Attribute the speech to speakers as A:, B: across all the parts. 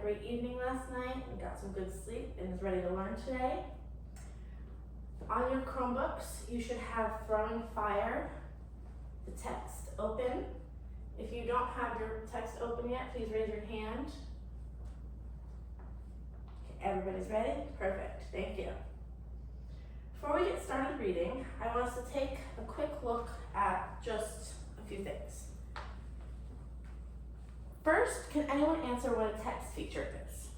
A: great evening last night and got some good sleep and is ready to learn today. On your Chromebooks, you should have Throwing Fire, the text open. If you don't have your text open yet, please raise your hand. Okay, everybody's ready? Perfect, thank you. Before we get started reading, I want us to take a quick look at just a few things. First, can anyone answer what a text feature is?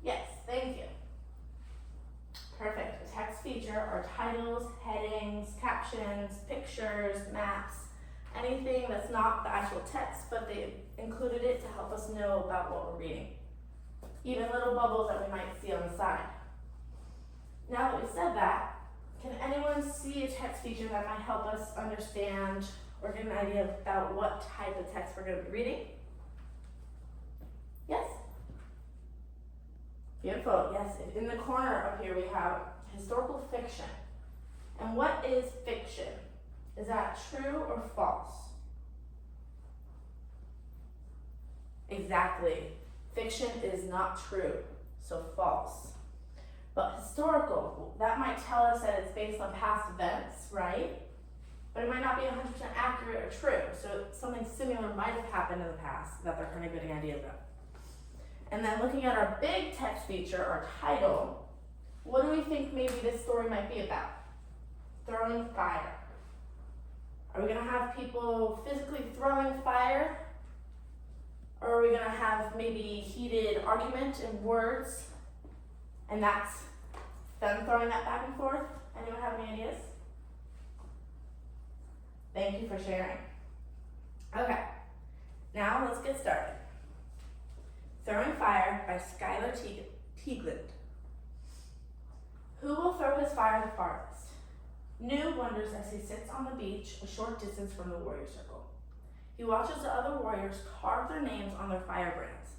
A: Yes, thank you. Perfect. A text feature are titles, headings, captions, pictures, maps, anything that's not the actual text, but they included it to help us know about what we're reading. Even little bubbles that we might see on the side. Now that we said that, can anyone see a text feature that might help us understand or get an idea about what type of text we're going to be reading? Yes? Beautiful, yes. In the corner up here we have historical fiction. And what is fiction? Is that true or false? Exactly. Fiction is not true, so false. But historical, that might tell us that it's based on past events, right? But it might not be 100% accurate or true. So something similar might have happened in the past that they're kind of getting ideas of. And then looking at our big text feature, our title, what do we think maybe this story might be about? Throwing fire. Are we going to have people physically throwing fire? Or are we going to have maybe heated argument and words? And that's them throwing that back and forth? Anyone have any ideas? Thank you for sharing. Okay, now let's get started. Throwing Fire by Skylar Teigland. Who will throw his fire the farthest? Nu wonders as he sits on the beach a short distance from the warrior circle. He watches the other warriors carve their names on their firebrands,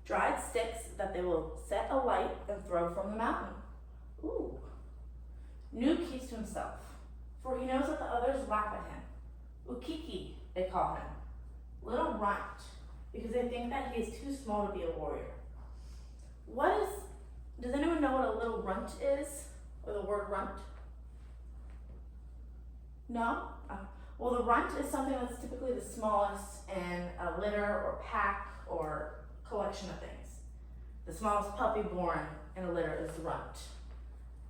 A: dried sticks that they will set alight and throw from the mountain. Ooh. Nu keeps to himself, for he knows that the others laugh at him. Ukiki, they call him. Little runt, because they think that he is too small to be a warrior. Does anyone know what a little runt is? Or the word runt? No? Well, the runt is something that's typically the smallest in a litter or pack or collection of things. The smallest puppy born in a litter is the runt.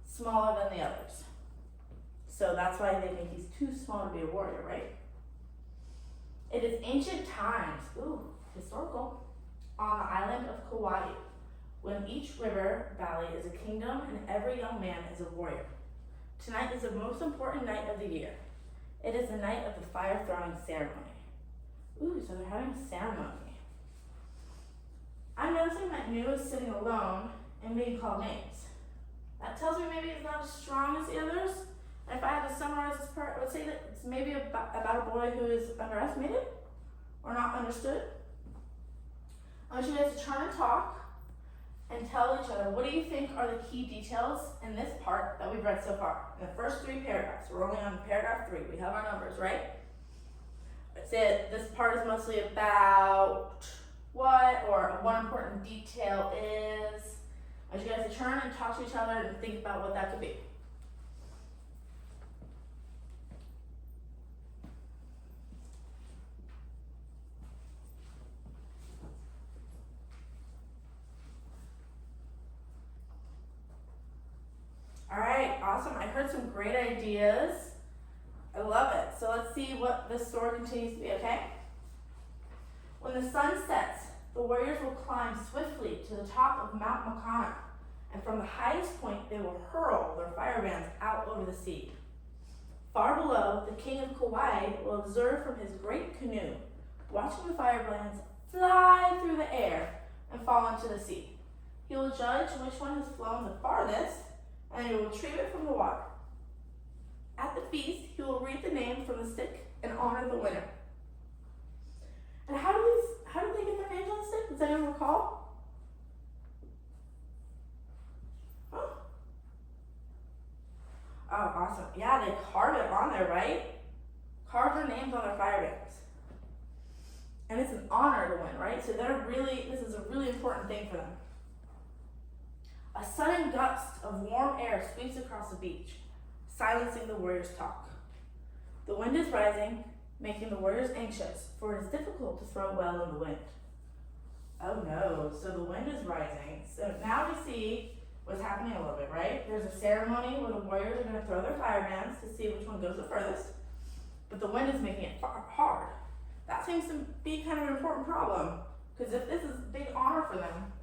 A: Smaller than the others. So that's why they think he's too small to be a warrior, right? It is ancient times, historical, on the island of Kauai, when each river valley is a kingdom and every young man is a warrior. Tonight is the most important night of the year. It is the night of the fire throwing ceremony. Ooh, so they're having a ceremony. I'm noticing that Nu is sitting alone and being called names. That tells me maybe he's not as strong as the others. And if I had to summarize this part, I would say that it's maybe about a boy who is underestimated or not understood. I want you guys to turn and talk and tell each other, what do you think are the key details in this part that we've read so far? In the first 3 paragraphs, we're only on paragraph 3. We have our numbers, right? I'd say this part is mostly about what or one important detail is. I want you guys to turn and talk to each other and think about what that could be. All right, awesome. I heard some great ideas. I love it. So let's see what this story continues to be, okay? When the sun sets, the warriors will climb swiftly to the top of Mount Makana, and from the highest point, they will hurl their firebrands out over the sea. Far below, the king of Kauai will observe from his great canoe, watching the firebrands fly through the air and fall into the sea. He will judge which one has flown the farthest, and he will retrieve it from the water. At the feast, he will read the name from the stick and honor the winner. And how do they get their names on the stick? Does anyone recall? Huh? Oh, awesome. Yeah, they carve it on there, right? Carve their names on their firebrands. And it's an honor to win, right? So this is a really important thing for them. A sudden gust of warm air sweeps across the beach, silencing the warriors' talk. The wind is rising, making the warriors anxious, for it is difficult to throw well in the wind. Oh no, so the wind is rising. So now we see what's happening a little bit, right? There's a ceremony where the warriors are going to throw their firebrands to see which one goes the furthest, but the wind is making it hard. That seems to be kind of an important problem, because if this is a big honor for them,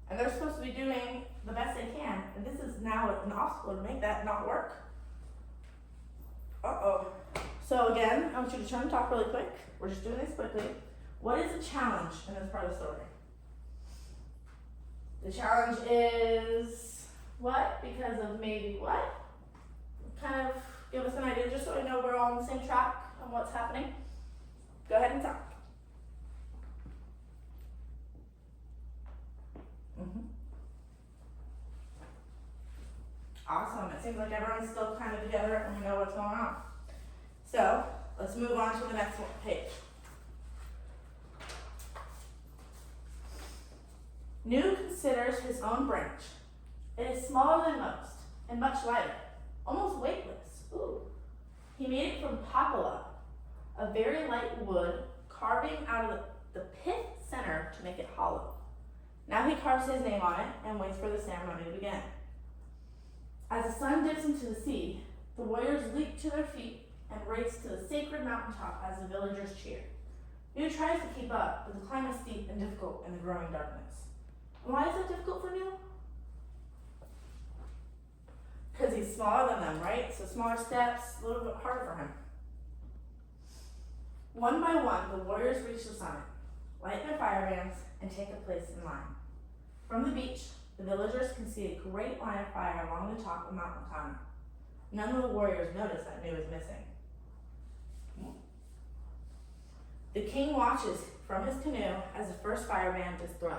A: and they're supposed to be doing the best they can, and this is now an obstacle to make that not work. Uh-oh. So again, I want you to turn and talk really quick. We're just doing this quickly. What is the challenge in this part of the story? The challenge is what? Because of maybe what? Kind of give us an idea just so we know we're all on the same track on what's happening. Go ahead and talk. Awesome. It seems like everyone's still kind of together and we know what's going on. So let's move on to the next page. Nu considers his own branch. It is smaller than most and much lighter, almost weightless. Ooh. He made it from popala, a very light wood, carving out of the pith center to make it hollow. Now he carves his name on it and waits for the ceremony to begin. As the sun dips into the sea, the warriors leap to their feet and race to the sacred mountaintop as the villagers cheer. Nu tries to keep up, but the climb is steep and difficult in the growing darkness. Why is that difficult for Nu? Because he's smaller than them, right? So smaller steps, a little bit harder for him. One by one, the warriors reach the summit, light their firebrands, and take a place in line. From the beach, the villagers can see a great line of fire along the top of Mount Makana. None of the warriors notice that Nu is missing. The king watches from his canoe as the first firebrand is thrown.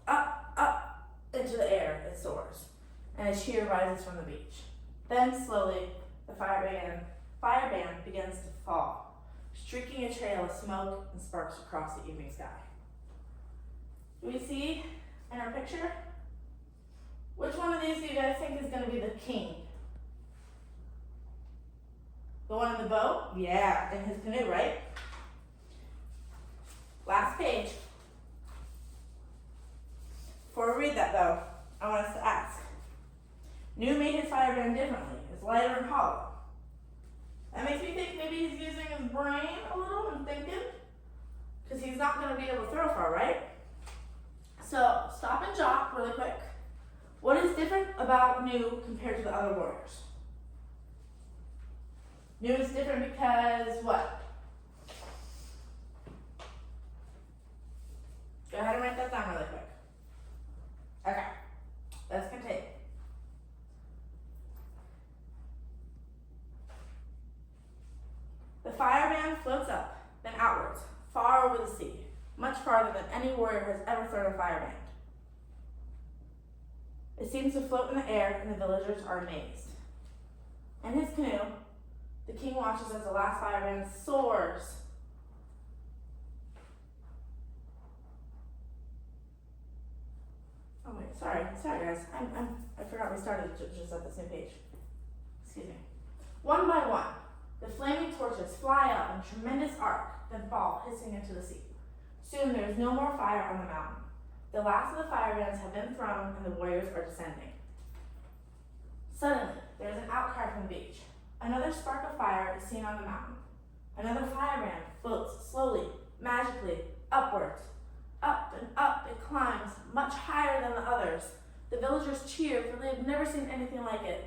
A: Up into the air it soars, and a cheer rises from the beach. Then slowly, the fireband begins to fall, streaking a trail of smoke and sparks across the evening sky. Do we see in our picture? Which one of these do you guys think is going to be the king? The one in the boat? Yeah, in his canoe, right? Last page. Before we read that though, I want us to ask. Nu made his firebrand differently. It's lighter and hollow. That makes me think maybe he's using his brain a little and thinking, because he's not going to be able to throw far, right? So stop and jot really quick. What is different about Nu compared to the other warriors? Nu is different because what? Go ahead and write that down really quick. Okay, let's continue. The fireband floats up, then outwards, far over the sea, much farther than any warrior has ever thrown a fireband. It seems to float in the air, and the villagers are amazed. In his canoe, the king watches as the last fireband soars. Oh wait, sorry guys. I forgot we started just at the same page. Excuse me. One by one, the flaming torches fly up in a tremendous arc, then fall hissing into the sea. Soon there is no more fire on the mountain. The last of the firebrands have been thrown and the warriors are descending. Suddenly, there is an outcry from the beach. Another spark of fire is seen on the mountain. Another firebrand floats slowly, magically, upwards. Up and up it climbs, much higher than the others. The villagers cheer, for they have never seen anything like it.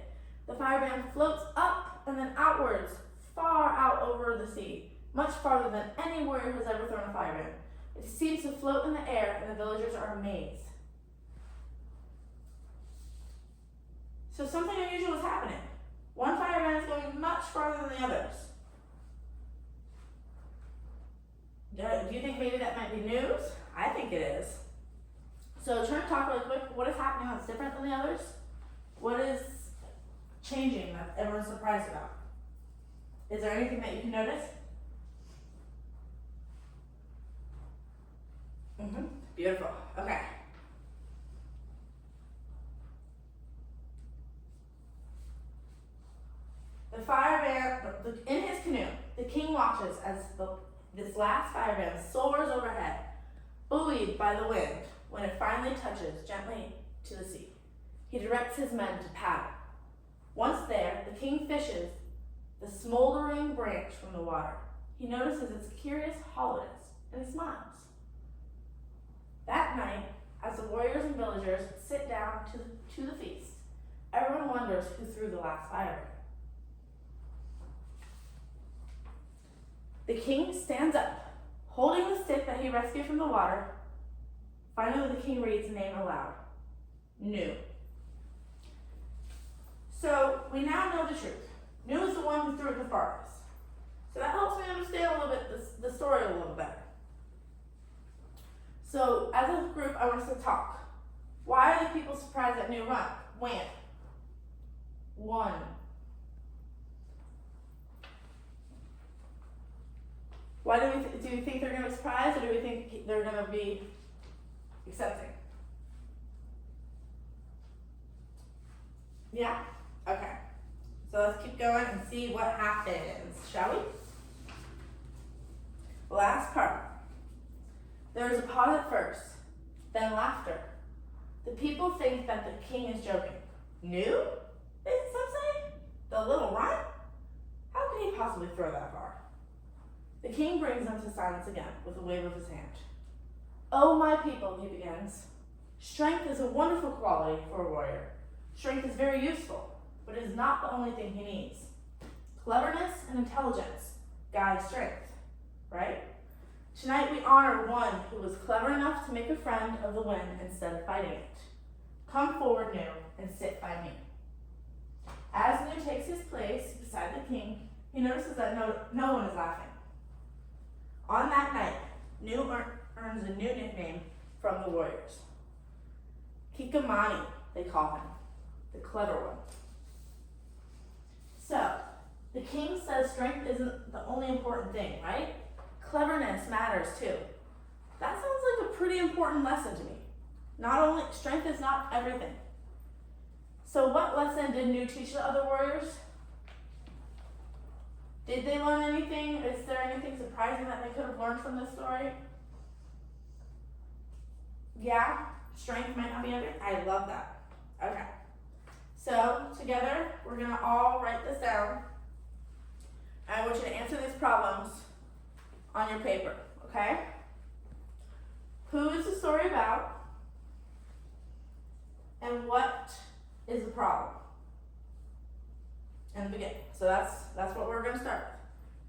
A: The firebrand floats up and then outwards, far out over the sea, much farther than any warrior has ever thrown a firebrand. It seems to float in the air, and the villagers are amazed. So something unusual is happening. One firebrand is going much farther than the others. Do you think maybe that might be news? I think it is. So turn and talk really quick. What is happening that's different than the others? What is changing that everyone's surprised about? Is there anything that you can notice? Beautiful. Okay. The firebrand, in his canoe, the king watches as this last firebrand soars overhead, buoyed by the wind. When it finally touches gently to the sea, he directs his men to paddle. Once there, the king fishes the smoldering branch from the water. He notices its curious hollowness, and he smiles. That night, as the warriors and villagers sit down to the feast, everyone wonders who threw the last firebrand. The king stands up, holding the stick that he rescued from the water. Finally, the king reads the name aloud. Nu. So, we now know the truth. Nu is the one who threw it the farthest. So that helps me understand a little bit the story a little better. So, as a group, I want us to talk. Why are the people surprised that Nu went? One. Why do you think they're going to be surprised, or do we think they're going to be accepting? Yeah? Okay. So let's keep going and see what happens, shall we? Last part. There is a pause at first, then laughter. The people think that the king is joking. Nu? Some say? The little runt? How could he possibly throw that far? The king brings them to silence again with a wave of his hand. Oh, my people, he begins. Strength is a wonderful quality for a warrior. Strength is very useful, but it is not the only thing he needs. Cleverness and intelligence guide strength, right? Tonight we honor one who was clever enough to make a friend of the wind instead of fighting it. Come forward, Nu, and sit by me. As Nu takes his place beside the king, he notices that no one is laughing. On that night, Nu earns a new nickname from the warriors. Kikamani, they call him, the clever one. So, the king says strength isn't the only important thing, right? Cleverness matters too. That sounds like a pretty important lesson to me. Strength is not everything. So what lesson did Nu teach the other warriors? Did they learn anything? Is there anything surprising that they could have learned from this story? Yeah, strength might not be everything. I love that. Okay. So together, we're gonna all write this down. I want you to answer these problems on your paper, okay? Who is the story about? And what is the problem? In the beginning. So that's what we're gonna start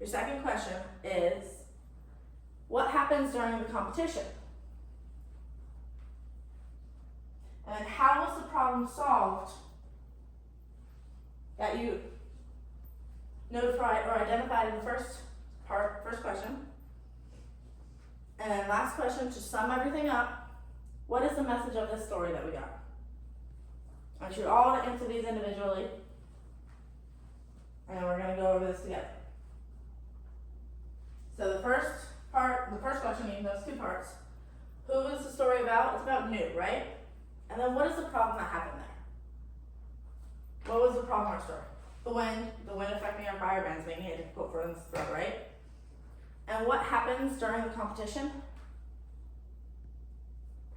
A: with. Your second question is, what happens during the competition? And how was the problem solved that you notified or identified in the first question? And then last question, to sum everything up, what is the message of this story that we got? I want you all to answer these individually, and we're going to go over this together. So the first question, even those two parts, who is the story about? It's about Nu, right? And then what is the problem that happened there? What was the problem in our story? The wind affecting our firebrands, making it difficult for them to throw, right? And what happens during the competition?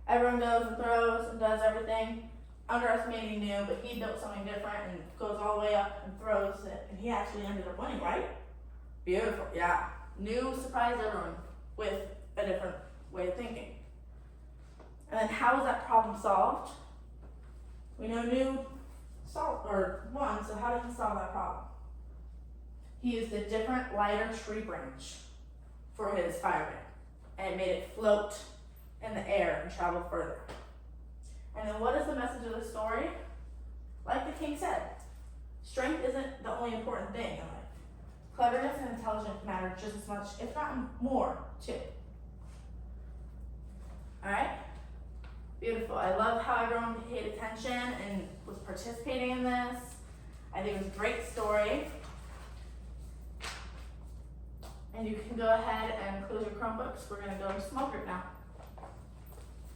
A: Everyone goes and throws and does everything, underestimating Nu, but he built something different and goes all the way up and throws it, and he actually ended up winning, right? Beautiful, yeah. Nu surprised everyone with a different way of thinking. And then how was that problem solved? We know Nu won, so how did he solve that problem? He used a different, lighter tree branch for his firebrand, and it made it float in the air and travel further. And then what is the message of the story? Like the king said, strength isn't the only important thing in life. Cleverness and intelligence matter just as much, if not more, too. Alright? Beautiful. I love how everyone paid attention and was participating in this. I think it was a great story. And you can go ahead and close your Chromebooks. We're going to go to small group now.